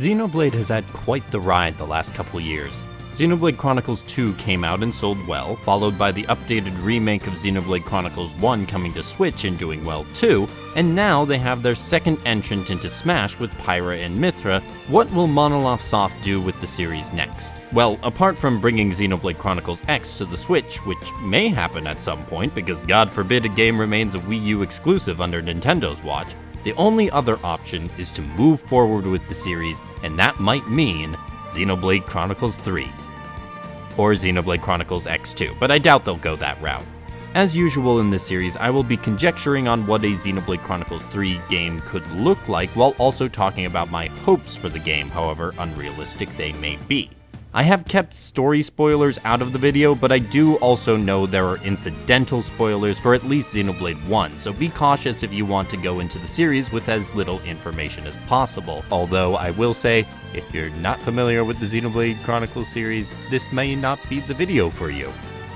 Xenoblade has had quite the ride the last couple years. Xenoblade Chronicles 2 came out and sold well, followed by the updated remake of Xenoblade Chronicles 1 coming to Switch and doing well too, and now they have their second entrant into Smash with Pyra and Mythra. What will Monolith Soft do with the series next? Well, apart from bringing Xenoblade Chronicles X to the Switch, which may happen at some point because God forbid a game remains a Wii U exclusive under Nintendo's watch, the only other option is to move forward with the series, and that might mean Xenoblade Chronicles 3. Or Xenoblade Chronicles X2, but I doubt they'll go that route. As usual in this series, I will be conjecturing on what a Xenoblade Chronicles 3 game could look like while also talking about my hopes for the game, however unrealistic they may be. I have kept story spoilers out of the video, but I do also know there are incidental spoilers for at least Xenoblade 1, so be cautious if you want to go into the series with as little information as possible. Although I will say, if you're not familiar with the Xenoblade Chronicles series, this may not be the video for you.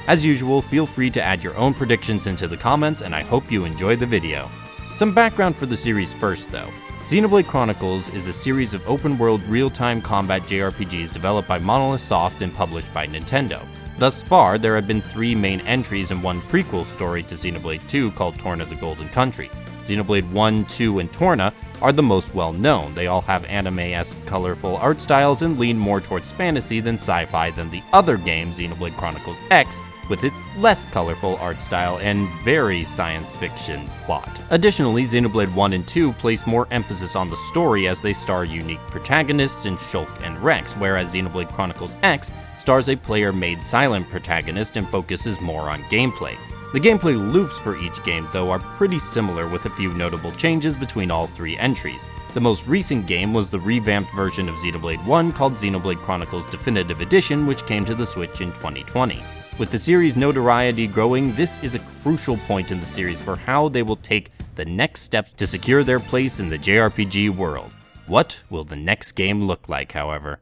As usual, feel free to add your own predictions into the comments, and I hope you enjoy the video. Some background for the series first though. Xenoblade Chronicles is a series of open-world real-time combat JRPGs developed by Monolith Soft and published by Nintendo. Thus far, there have been 3 main entries and 1 prequel story to Xenoblade 2 called Torna the Golden Country. Xenoblade 1, 2, and Torna are the most well-known. They all have anime-esque colorful art styles and lean more towards fantasy than sci-fi than the other game, Xenoblade Chronicles X, with its less colorful art style and very science fiction plot. Additionally, Xenoblade 1 and 2 place more emphasis on the story as they star unique protagonists in Shulk and Rex, whereas Xenoblade Chronicles X stars a player-made silent protagonist and focuses more on gameplay. The gameplay loops for each game, though, are pretty similar with a few notable changes between all 3 entries. The most recent game was the revamped version of Xenoblade 1 called Xenoblade Chronicles Definitive Edition, which came to the Switch in 2020. With the series' notoriety growing, this is a crucial point in the series for how they will take the next steps to secure their place in the JRPG world. What will the next game look like, however?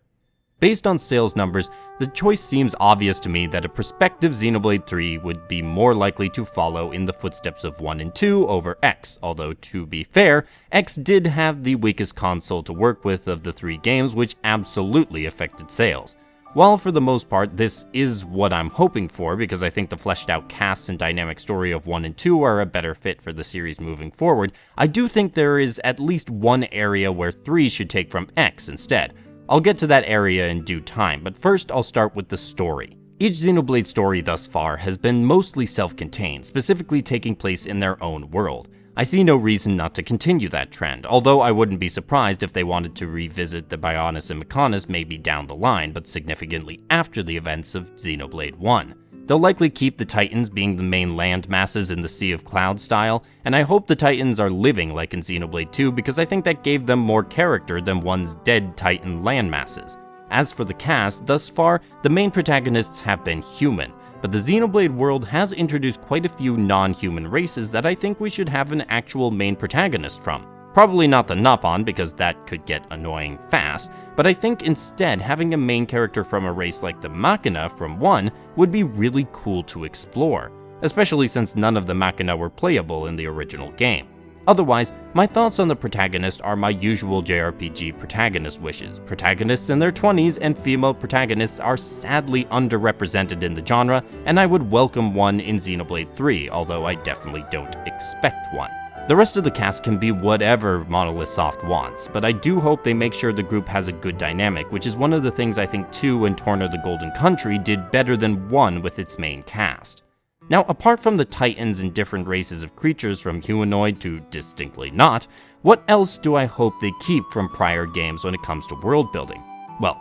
Based on sales numbers, the choice seems obvious to me that a prospective Xenoblade 3 would be more likely to follow in the footsteps of 1 and 2 over X, although to be fair, X did have the weakest console to work with of the 3 games, which absolutely affected sales. While for the most part this is what I'm hoping for because I think the fleshed out cast and dynamic story of 1 and 2 are a better fit for the series moving forward, I do think there is at least one area where 3 should take from X instead. I'll get to that area in due time, but first I'll start with the story. Each Xenoblade story thus far has been mostly self-contained, specifically taking place in their own world. I see no reason not to continue that trend, although I wouldn't be surprised if they wanted to revisit the Bionis and Mechonis maybe down the line, but significantly after the events of Xenoblade 1. They'll likely keep the Titans being the main land masses in the Sea of Cloud style, and I hope the Titans are living like in Xenoblade 2 because I think that gave them more character than 1's dead Titan land masses. As for the cast, thus far, the main protagonists have been human, but the Xenoblade world has introduced quite a few non-human races that I think we should have an actual main protagonist from. Probably not the Nopon because that could get annoying fast, but I think instead having a main character from a race like the Machina from 1 would be really cool to explore, especially since none of the Machina were playable in the original game. Otherwise, my thoughts on the protagonist are my usual JRPG protagonist wishes. Protagonists in their 20s and female protagonists are sadly underrepresented in the genre, and I would welcome one in Xenoblade 3, although I definitely don't expect one. The rest of the cast can be whatever Monolith Soft wants, but I do hope they make sure the group has a good dynamic, which is one of the things I think 2 and Torna the Golden Country did better than 1 with its main cast. Now, apart from the Titans and different races of creatures from humanoid to distinctly not, what else do I hope they keep from prior games when it comes to world building? Well,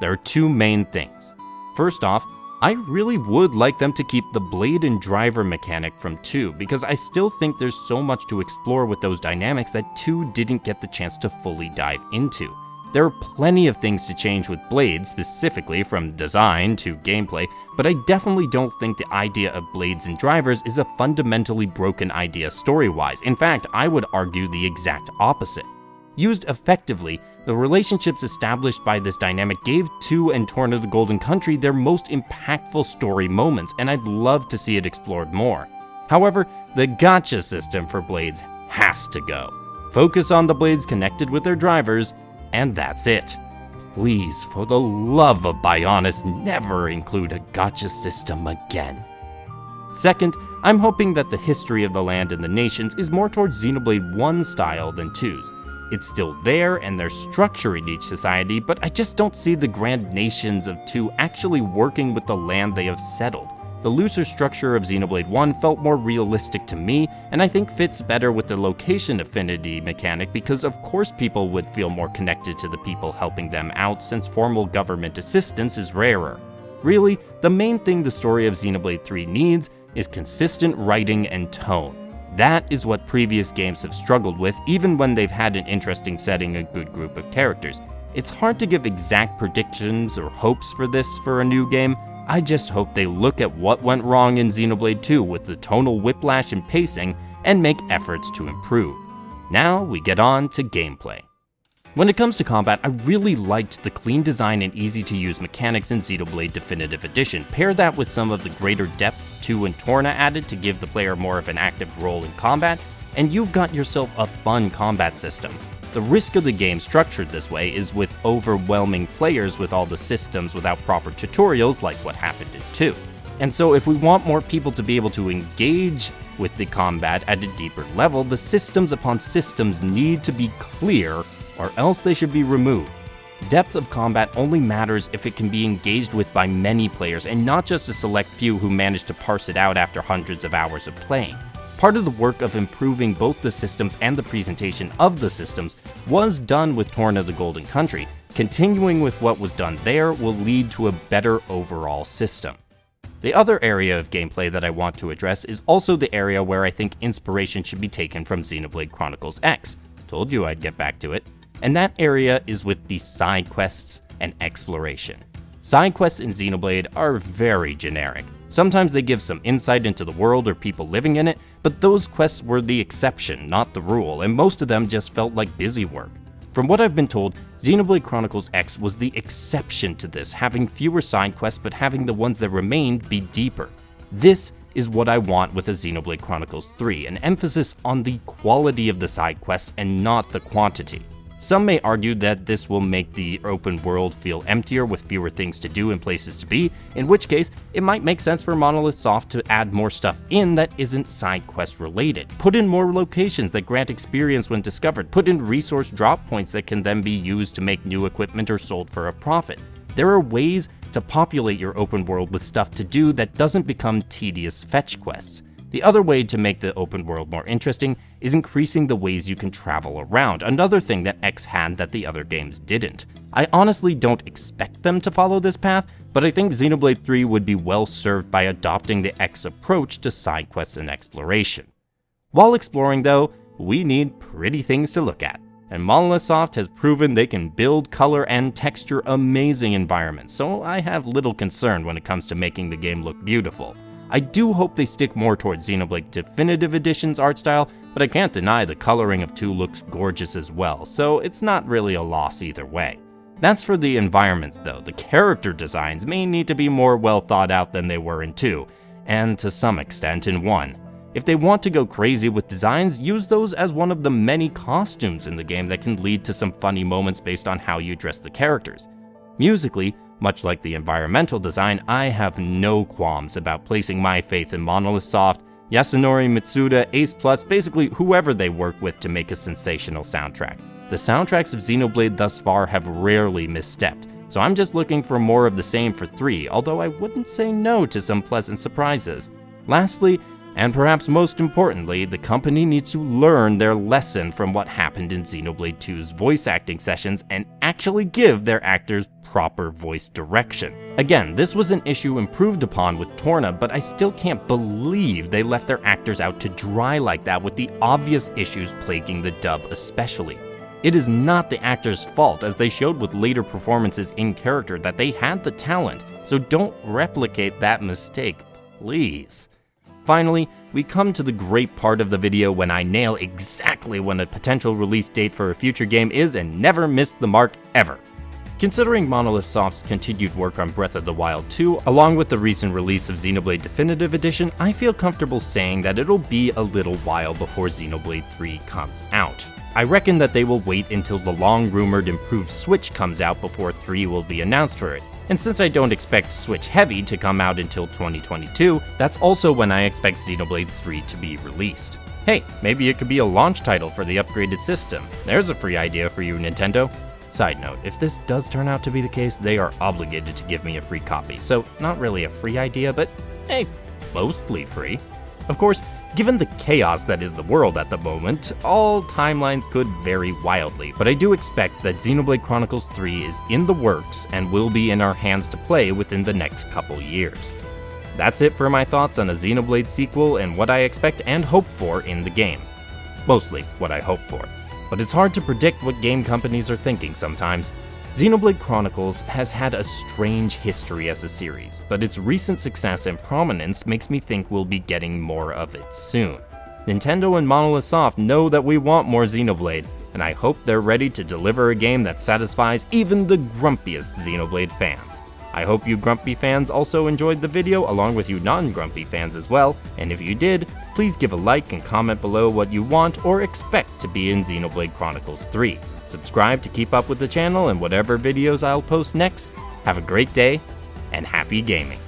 there are 2 main things. First off, I really would like them to keep the blade and driver mechanic from 2 because I still think there's so much to explore with those dynamics that 2 didn't get the chance to fully dive into. There are plenty of things to change with blades, specifically from design to gameplay, but I definitely don't think the idea of blades and drivers is a fundamentally broken idea story-wise. In fact, I would argue the exact opposite. Used effectively, the relationships established by this dynamic gave 2 and Torna the Golden Country their most impactful story moments, and I'd love to see it explored more. However, the gacha system for blades has to go. Focus on the blades connected with their drivers, and that's it. Please, for the love of Bionis, never include a gacha system again. Second, I'm hoping that the history of the land and the nations is more towards Xenoblade 1 style than 2's. It's still there and there's structure in each society, but I just don't see the grand nations of 2 actually working with the land they have settled. The looser structure of Xenoblade 1 felt more realistic to me, and I think fits better with the location affinity mechanic because of course people would feel more connected to the people helping them out since formal government assistance is rarer. Really, the main thing the story of Xenoblade 3 needs is consistent writing and tone. That is what previous games have struggled with, even when they've had an interesting setting and a good group of characters. It's hard to give exact predictions or hopes for this for a new game. I just hope they look at what went wrong in Xenoblade 2 with the tonal whiplash and pacing and make efforts to improve. Now we get on to gameplay. When it comes to combat, I really liked the clean design and easy to use mechanics in Xenoblade Definitive Edition. Pair that with some of the greater depth 2 and Torna added to give the player more of an active role in combat, and you've got yourself a fun combat system. The risk of the game structured this way is with overwhelming players with all the systems without proper tutorials like what happened in 2. And so if we want more people to be able to engage with the combat at a deeper level, the systems upon systems need to be clear or else they should be removed. Depth of combat only matters if it can be engaged with by many players and not just a select few who manage to parse it out after hundreds of hours of playing. Part of the work of improving both the systems and the presentation of the systems was done with Torna the Golden Country. Continuing with what was done there will lead to a better overall system. The other area of gameplay that I want to address is also the area where I think inspiration should be taken from Xenoblade Chronicles X. Told you I'd get back to it. And that area is with the side quests and exploration. Side quests in Xenoblade are very generic. Sometimes they give some insight into the world or people living in it, but those quests were the exception, not the rule, and most of them just felt like busy work. From what I've been told, Xenoblade Chronicles X was the exception to this, having fewer side quests but having the ones that remained be deeper. This is what I want with a Xenoblade Chronicles 3, an emphasis on the quality of the side quests and not the quantity. Some may argue that this will make the open world feel emptier with fewer things to do and places to be, in which case it might make sense for Monolith Soft to add more stuff in that isn't side quest related. Put in more locations that grant experience when discovered, put in resource drop points that can then be used to make new equipment or sold for a profit. There are ways to populate your open world with stuff to do that doesn't become tedious fetch quests. The other way to make the open world more interesting is increasing the ways you can travel around, another thing that X had that the other games didn't. I honestly don't expect them to follow this path, but I think Xenoblade 3 would be well served by adopting the X approach to side quests and exploration. While exploring though, we need pretty things to look at, and Monolith Soft has proven they can build, color, and texture amazing environments, so I have little concern when it comes to making the game look beautiful. I do hope they stick more towards Xenoblade Definitive Edition's art style, but I can't deny the coloring of 2 looks gorgeous as well, so it's not really a loss either way. That's for the environments though. The character designs may need to be more well thought out than they were in 2, and to some extent in 1. If they want to go crazy with designs, use those as one of the many costumes in the game that can lead to some funny moments based on how you dress the characters. Musically, much like the environmental design, I have no qualms about placing my faith in Monolith Soft, Yasunori Mitsuda, Ace Plus, basically whoever they work with to make a sensational soundtrack. The soundtracks of Xenoblade thus far have rarely misstepped, so I'm just looking for more of the same for 3, although I wouldn't say no to some pleasant surprises. Lastly, and perhaps most importantly, the company needs to learn their lesson from what happened in Xenoblade 2's voice acting sessions and actually give their actors proper voice direction. Again, this was an issue improved upon with Torna, but I still can't believe they left their actors out to dry like that with the obvious issues plaguing the dub especially. It is not the actors' fault, as they showed with later performances in character that they had the talent, so don't replicate that mistake, please. Finally, we come to the great part of the video when I nail exactly when a potential release date for a future game is and never miss the mark ever. Considering Monolith Soft's continued work on Breath of the Wild 2, along with the recent release of Xenoblade Definitive Edition, I feel comfortable saying that it'll be a little while before Xenoblade 3 comes out. I reckon that they will wait until the long-rumored improved Switch comes out before 3 will be announced for it. And since I don't expect Switch Heavy to come out until 2022, that's also when I expect Xenoblade 3 to be released. Hey, maybe it could be a launch title for the upgraded system. There's a free idea for you, Nintendo. Side note, if this does turn out to be the case, they are obligated to give me a free copy, so not really a free idea, but hey, mostly free. Of course, given the chaos that is the world at the moment, all timelines could vary wildly, but I do expect that Xenoblade Chronicles 3 is in the works and will be in our hands to play within the next couple years. That's it for my thoughts on a Xenoblade sequel and what I expect and hope for in the game. Mostly what I hope for. But it's hard to predict what game companies are thinking sometimes. Xenoblade Chronicles has had a strange history as a series, but its recent success and prominence makes me think we'll be getting more of it soon. Nintendo and Monolith Soft know that we want more Xenoblade, and I hope they're ready to deliver a game that satisfies even the grumpiest Xenoblade fans. I hope you grumpy fans also enjoyed the video, along with you non-grumpy fans as well, and if you did, please give a like and comment below what you want or expect to be in Xenoblade Chronicles 3. Subscribe to keep up with the channel and whatever videos I'll post next. Have a great day, and happy gaming!